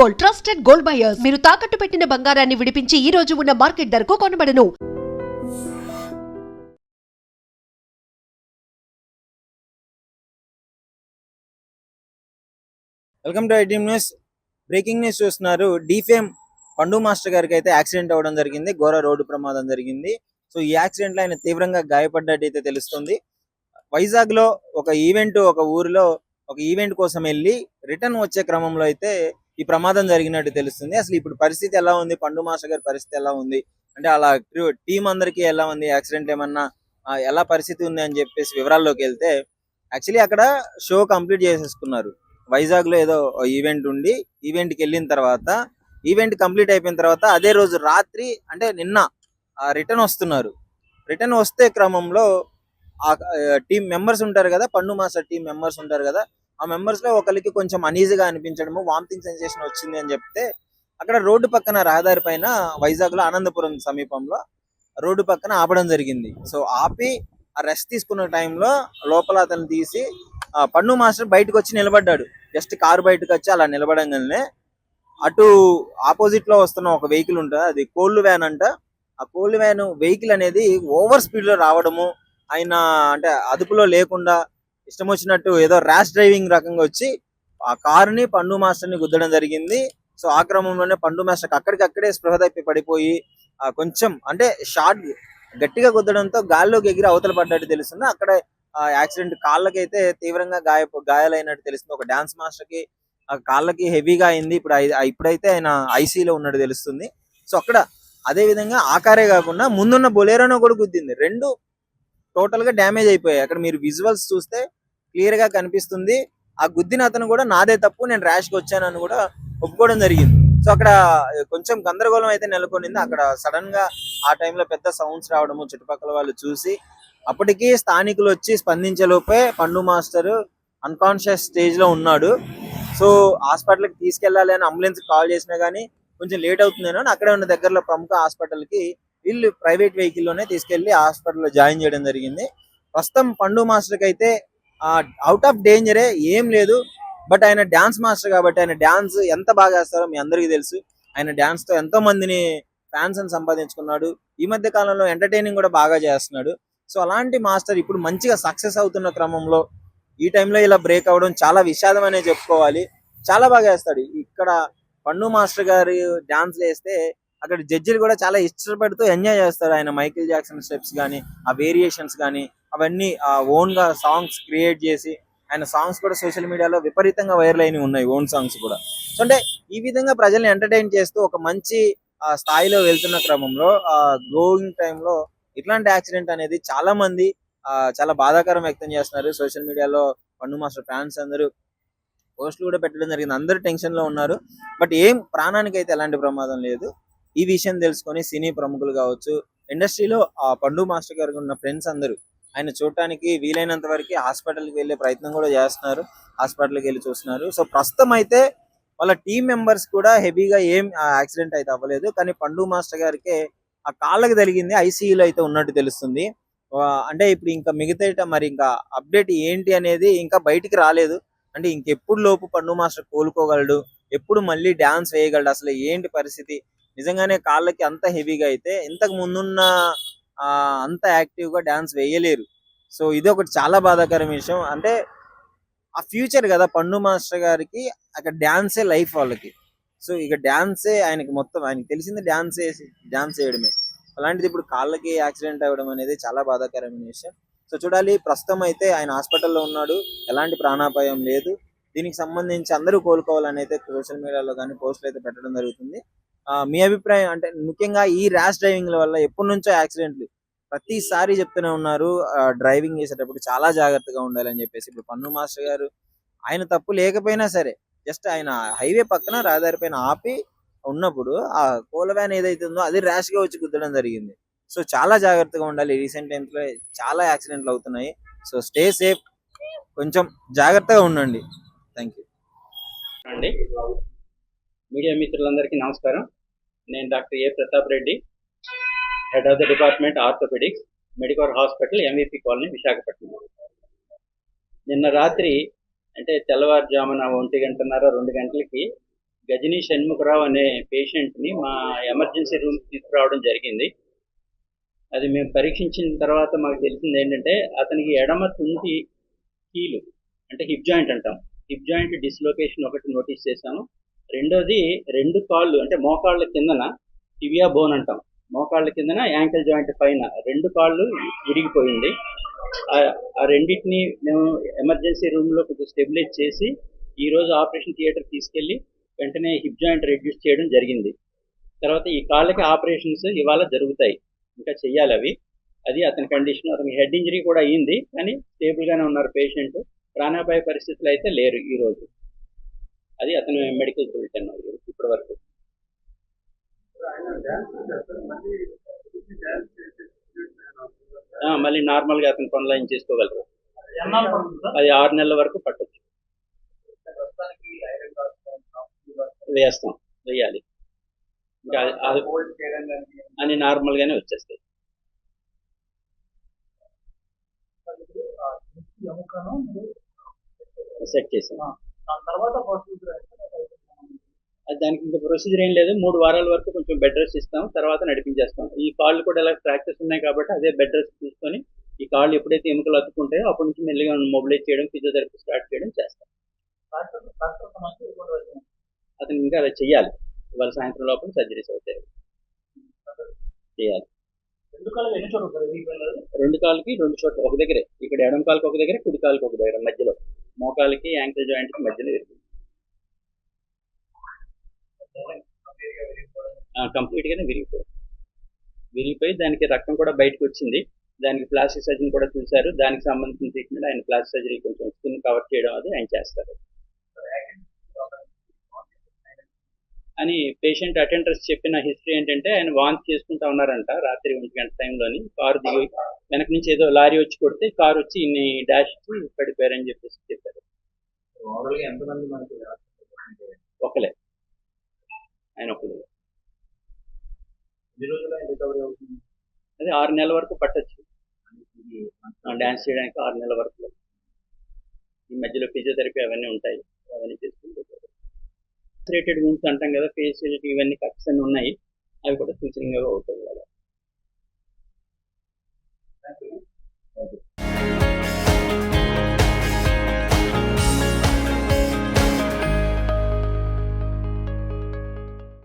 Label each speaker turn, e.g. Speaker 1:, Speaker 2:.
Speaker 1: Gold, trusted gold buyers. మీరు తాకట్టు పెట్టిన బంగారాన్ని విడిపించి ఈ రోజు ఉన్న మార్కెట్ ధరకు కొనబడను.
Speaker 2: Welcome to ITM news. Breaking news చూస్తున్నారు. డీఫేమ్ పండు మాస్టర్ గారికి అయితే యాక్సిడెంట్ అవ్వడం జరిగింది. ఘోర రోడ్డు ప్రమాదం జరిగింది. సో ఈ యాక్సిడెంట్ లో ఆయన తీవ్రంగా గాయపడ్డట్టు అయితే తెలుస్తుంది. వైజాగ్ లో ఒక ఊరిలో ఒక ఈవెంట్ కోసం వెళ్ళి రిటర్న్ వచ్చే క్రమంలో అయితే ఈ ప్రమాదం జరిగినట్టు తెలుస్తుంది. అసలు ఇప్పుడు పరిస్థితి ఎలా ఉంది, పండు మాస్టర్ గారి పరిస్థితి ఎలా ఉంది అంటే, అలా టీం అందరికి ఎలా ఉంది, యాక్సిడెంట్ ఏమన్నా ఎలా పరిస్థితి ఉంది అని చెప్పేసి వివరాల్లోకి వెళ్తే, యాక్చువల్లీ అక్కడ షో కంప్లీట్ చేసేసుకున్నారు. వైజాగ్ లో ఏదో ఈవెంట్ ఉండి ఈవెంట్ కి వెళ్ళిన తర్వాత, ఈవెంట్ కంప్లీట్ అయిపోయిన తర్వాత అదే రోజు రాత్రి అంటే నిన్న రిటర్న్ వస్తున్నారు. రిటర్న్ వస్తే క్రమంలో ఆ టీం మెంబర్స్ ఉంటారు కదా, పండు మాస్టర్ టీం మెంబర్స్ ఉంటారు కదా, ఆ మెంబర్స్ లో ఒకరికి కొంచెం అనీజీగా అనిపించడము, వామిటింగ్ సెన్సేషన్ వచ్చింది అని చెప్తే, అక్కడ రోడ్డు పక్కన రహదారి పైన వైజాగ్ లో ఆనందపురం సమీపంలో రోడ్డు పక్కన ఆపడం జరిగింది. సో ఆపి ఆ రెస్ట్ తీసుకున్న టైంలో లోపల అతను తీసి పండు మాస్టర్ బయటకు వచ్చి నిలబడ్డాడు. జస్ట్ కారు బయటకు వచ్చి అలా నిలబడంగానే అటు ఆపోజిట్ లో వస్తున్న ఒక వెహికల్ ఉంటుంది, అది కోల్డ్ వ్యాన్ అంట. ఆ కోల్డ్ వ్యాన్ వెహికల్ అనేది ఓవర్ స్పీడ్ లో రావడము, ఆయన అంటే అదుపులో లేకుండా ఇష్టం వచ్చినట్టు ఏదో ర్యాష్ డ్రైవింగ్ రకంగా వచ్చి ఆ కారుని పండు మాస్టర్ ని గుద్దడం జరిగింది. సో ఆ క్రమంలోనే పండు మాస్టర్ అక్కడికక్కడే స్పృహ తప్పి పడిపోయి కొంచెం అంటే షార్ట్ గట్టిగా గుద్దడంతో గాల్లోకి ఎగిరి అవతల పడ్డట్టు తెలుస్తుంది. అక్కడ యాక్సిడెంట్ కాళ్ళకైతే తీవ్రంగా గాయాలైనట్టు తెలుస్తుంది. ఒక డాన్స్ మాస్టర్ కి కాళ్ళకి హెవీగా అయింది. ఇప్పుడైతే ఆయన ఐసీలో ఉన్నట్టు తెలుస్తుంది. సో అక్కడ అదే విధంగా ఆ కారే కాకుండా ముందున్న బొలేరోను కూడా గుద్దింది. రెండు టోటల్ గా డ్యామేజ్ అయిపోయాయి. అక్కడ మీరు విజువల్స్ చూస్తే క్లియర్ గా కనిపిస్తుంది. ఆ గుద్దిన అతను కూడా నాదే తప్పు, నేను ర్యాష్ గా వచ్చానని కూడా ఒప్పుకోవడం జరిగింది. సో అక్కడ కొంచెం గందరగోళం అయితే నెలకొనింది. అక్కడ సడన్ గా ఆ టైంలో పెద్ద సౌండ్స్ రావడము చుట్టుపక్కల వాళ్ళు చూసి, అప్పటికి స్థానికులు వచ్చి స్పందించే లోపే పండు మాస్టర్ అన్కాన్షియస్ స్టేజ్ లో ఉన్నాడు. సో హాస్పిటల్కి తీసుకెళ్లాలి అని అంబులెన్స్ కాల్ చేసినా గానీ కొంచెం లేట్ అవుతుందేనో అక్కడే ఉన్న దగ్గరలో ప్రముఖ హాస్పిటల్ కి వీళ్ళు ప్రైవేట్ వెహికల్ లోనే తీసుకెళ్లి హాస్పిటల్లో జాయిన్ చేయడం జరిగింది. ప్రస్తుతం పండు మాస్టర్ కి అయితే అవుట్ ఆఫ్ డేంజరే, ఏం లేదు. బట్ ఆయన డాన్స్ మాస్టర్ కాబట్టి ఆయన డాన్స్ ఎంత బాగా వేస్తారో మీ అందరికీ తెలుసు. ఆయన డాన్స్ తో ఎంతో మందిని ఫ్యాన్స్ అని సంపాదించుకున్నాడు. ఈ మధ్య కాలంలో ఎంటర్టైనింగ్ కూడా బాగా చేస్తున్నాడు. సో అలాంటి మాస్టర్ ఇప్పుడు మంచిగా సక్సెస్ అవుతున్న క్రమంలో ఈ టైంలో ఇలా బ్రేక్ అవ్వడం చాలా విషాదం అనే చెప్పుకోవాలి. చాలా బాగా వేస్తాడు. ఇక్కడ పండు మాస్టర్ గారి డాన్స్ వేస్తే అక్కడ జడ్జిలు కూడా చాలా ఇష్టపడుతూ ఎంజాయ్ చేస్తారు. ఆయన మైకిల్ జాక్సన్ స్టెప్స్ కానీ, ఆ వేరియేషన్స్ కానీ, అవన్నీ ఓన్ గా సాంగ్స్ క్రియేట్ చేసి, ఆయన సాంగ్స్ కూడా సోషల్ మీడియాలో విపరీతంగా వైరల్ అయినవి ఉన్నాయి, ఓన్ సాంగ్స్ కూడా. సో అంటే ఈ విధంగా ప్రజల్ని ఎంటర్టైన్ చేస్తూ ఒక మంచి స్థాయిలో వెళ్తున్న క్రమంలో గ్రోయింగ్ టైంలో ఇట్లాంటి యాక్సిడెంట్ అనేది చాలా మంది చాలా బాధాకరం వ్యక్తం చేస్తున్నారు. సోషల్ మీడియాలో పండు మాస్టర్ ఫ్యాన్స్ అందరూ పోస్టులు కూడా పెట్టడం జరిగింది. అందరూ టెన్షన్ లో ఉన్నారు. బట్ ఏం ప్రాణానికి అయితే ఎలాంటి ప్రమాదం లేదు. ఈ విషయం తెలుసుకొని సినీ ప్రముఖులు కావచ్చు, ఇండస్ట్రీలో ఆ పండు మాస్టర్ గారికి ఉన్న ఫ్రెండ్స్ అందరూ ఆయన చూడటానికి వీలైనంత వరకు హాస్పిటల్కి వెళ్ళే ప్రయత్నం కూడా చేస్తున్నారు. హాస్పిటల్కి వెళ్ళి చూస్తున్నారు. సో ప్రస్తుతం అయితే వాళ్ళ టీం మెంబర్స్ కూడా హెవీగా ఏం యాక్సిడెంట్ అయితే అవ్వలేదు. కానీ పండు మాస్టర్ గారికి ఆ కాళ్ళకి తగిలింది, ఐసీయూలో అయితే ఉన్నట్టు తెలుస్తుంది. అంటే ఇప్పుడు ఇంకా మిగతా మరి ఇంకా అప్డేట్ ఏంటి అనేది ఇంకా బయటికి రాలేదు. అంటే ఇంకెప్పుడు లోపు పండు మాస్టర్ కోలుకోగలడు, ఎప్పుడు మళ్ళీ డాన్స్ వేయగలడు, అసలు ఏంటి పరిస్థితి, నిజంగానే కాళ్ళకి అంత హెవీగా అయితే ఇంతకు ముందున్న అంత యాక్టివ్ గా డాన్స్ వేయలేరు. సో ఇది ఒకటి చాలా బాధాకరమైన విషయం. అంటే ఆ ఫ్యూచర్ కదా పండు మాస్టర్ గారికి, అక్కడ డాన్సే లైఫ్ వాళ్ళకి. సో ఇక డాన్సే ఆయనకి మొత్తం, ఆయనకి తెలిసింది డాన్స్ చేయడమే. అలాంటిది ఇప్పుడు కాళ్ళకి యాక్సిడెంట్ అవ్వడం అనేది చాలా బాధాకరమైన విషయం. సో చూడాలి. ప్రస్తుతం అయితే ఆయన హాస్పిటల్లో ఉన్నాడు, ఎలాంటి ప్రాణాపాయం లేదు. దీనికి సంబంధించి అందరూ కోలుకోవాలని అయితే సోషల్ మీడియాలో కానీ పోస్టులు అయితే పెట్టడం జరుగుతుంది. మీ అభిప్రాయం అంటే ముఖ్యంగా ఈ ర్యాష్ డ్రైవింగ్ వల్ల ఎప్పటి నుంచో యాక్సిడెంట్లు ప్రతిసారి చెప్తూనే ఉన్నారు. డ్రైవింగ్ చేసేటప్పుడు చాలా జాగ్రత్తగా ఉండాలని చెప్పేసి. ఇప్పుడు పన్ను మాస్టర్ గారు ఆయన తప్పు లేకపోయినా సరే, జస్ట్ ఆయన హైవే పక్కన రహదారి పైన ఆపి ఉన్నప్పుడు ఆ కోల వ్యాన్ ఏదైతే ఉందో అది ర్యాష్ గా వచ్చి గుద్దడం జరిగింది. సో చాలా జాగ్రత్తగా ఉండాలి. రీసెంట్ టైమ్స్ లో చాలా యాక్సిడెంట్లు అవుతున్నాయి. సో స్టే సేఫ్, కొంచెం జాగ్రత్తగా ఉండండి. థ్యాంక్ యూ
Speaker 3: అండి. మీడియా మిత్రులందరికీ నమస్కారం. నేను doctor A Pratap Reddy, head of the department orthopaedics, Medicover hospital, MVP colony, Visakhapatnam. నిన్న రాత్రి అంటే తెల్లవారుజామున 1 గంటన్నర 2 గంటలకి గజనీ షణ్ముఖరావు అనే పేషెంట్ని మా ఎమర్జెన్సీ రూమ్ తీసుకురావడం జరిగింది. అది మేము పరీక్షించిన తర్వాత మాకు తెలిసింది ఏంటంటే అతనికి ఎడమ తుంటి కీలు అంటే హిప్ జాయింట్ అంటాం, హిప్ జాయింట్ డిస్లొకేషన్ ఒకటి నోటీస్ చేశాము. రెండోది 2 కాళ్ళు అంటే మోకాళ్ళ కిందన టిబియా బోన్ అంటాం, మోకాళ్ళ కిందన యాంకిల్ జాయింట్ పైన 2 కాళ్ళు విరిగిపోయింది. ఆ రెండింటిని మేము ఎమర్జెన్సీ రూమ్లో కొంచెం స్టెబిలైజ్ చేసి ఈరోజు ఆపరేషన్ థియేటర్ తీసుకెళ్ళి వెంటనే హిప్ జాయింట్ రెడ్యూస్ చేయడం జరిగింది. తర్వాత ఈ కాళ్ళకి ఆపరేషన్స్ ఇవాళ జరుగుతాయి, ఇంకా చెయ్యాలి అవి. అది అతని కండిషన్. అతనికి హెడ్ ఇంజరీ కూడా అయ్యింది, కానీ స్టేబుల్గానే ఉన్నారు పేషెంట్. ప్రాణాపాయ పరిస్థితులు అయితే లేరు ఈరోజు. అది అతని మెడికల్ బులెటిన్ ఇప్పటి వరకు. మళ్ళీ నార్మల్గా అతను పనులు ఏం చేసుకోగలరు. అది 6 నెలల వరకు పట్టొచ్చు. వేయాలి, ఇంకా అని నార్మల్గానే వచ్చేస్తాయి. సెట్ చేసాం. దానికి ఇంకా ప్రొసీజర్ ఏం లేదు. 3 వారాల వరకు కొంచెం బెడ్ రెస్ట్ ఇస్తాం, తర్వాత నడిపించేస్తాం. ఈ కాళ్ళు కూడా ఎలా ఫ్రాక్చర్స్ ఉన్నాయి కాబట్టి అదే బెడ్ రెస్ట్ తీసుకొని ఈ కాళ్ళు ఎప్పుడైతే ఎముకలు అతుక్కుంటాయో అప్పటి నుంచి మెల్లిగా మొబిలైజ్ చేయడం, ఫిజియోథెరపీ స్టార్ట్ చేయడం చేస్తాం. అతను ఇంకా అలా చెయ్యాలి. ఇవాళ సాయంత్రం లోపల సర్జరీస్ అవుతాయి, చేయాలి. 2 కాళ్ళకి 2 చోట్ల ఒక దగ్గరే, ఇక్కడ ఎడమ కాలుకి ఒక దగ్గర, కుడి కాలుకి ఒక దగ్గర, మధ్యలో మోకాలకి యాంకిల్ జాయింట్కి మధ్యలో కంప్లీట్గానే విరిగిపోయి దానికి రక్తం కూడా బయటకు వచ్చింది. దానికి ప్లాస్టిక్ సర్జన్ కూడా చూశారు. దానికి సంబంధించిన ట్రీట్మెంట్ ఆయన ప్లాస్టిక్ సర్జరీ కొంచెం స్కిన్ కవర్ చేయడం అది ఆయన చేస్తారు అని పేషెంట్ అటెండర్స్ చెప్పిన హిస్టరీ ఏంటంటే ఆయన వాంతి చేసుకుంటా ఉన్నారంట రాత్రి 1 గంట టైంలోని. కారు దిగి వెనక నుంచి ఏదో లారీ వచ్చి కొడితే కారు వచ్చి ఇన్ని డాష్ పడిపోయారని చెప్పేసి చెప్పారు. ఒకలే, ఆయన ఒకరు. అదే 6 నెలల వరకు పట్టొచ్చు డ్యాన్స్ చేయడానికి. 6 నెలల వరకు ఈ మధ్యలో ఫిజియోథెరపీ అవన్నీ ఉంటాయి, అవన్నీ చేసుకుంటే రేటెడ్ వూండ్స్ అంటాం కదా, ఫేషియల్ ఇవన్నీ కట్స్ అన్నీ ఉన్నాయి, అవి కూడా సూచనగా అవుతాయి.